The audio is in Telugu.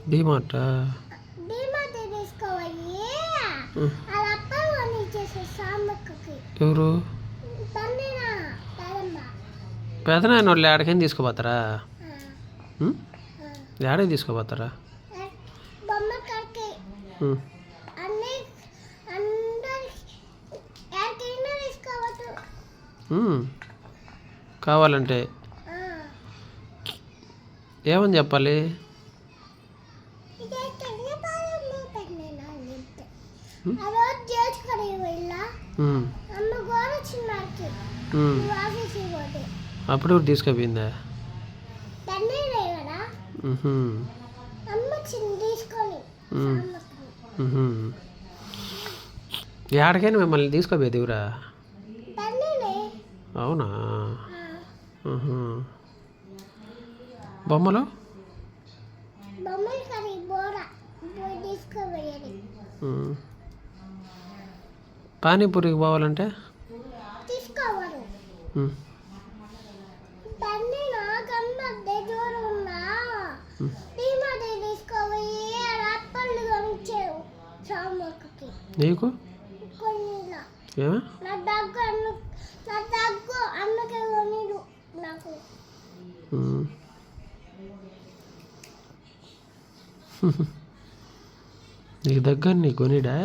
డిమార్ట్ ఎవరు పెదనాయన వాళ్ళు ఏడకైనా తీసుకోపోతారా? ఏడకి తీసుకోపోతారా? కావాలంటే ఏమని చెప్పాలి? అప్పుడు తీసుకుపోయిందా? ఎక్కడికైనా మిమ్మల్ని తీసుకోపోయేది ఎవరా? అవునా? బొమ్మలు పానీపూరికి పోవాలంటే నీకు ఏమా నీకు దగ్గర నీ కొనిడా?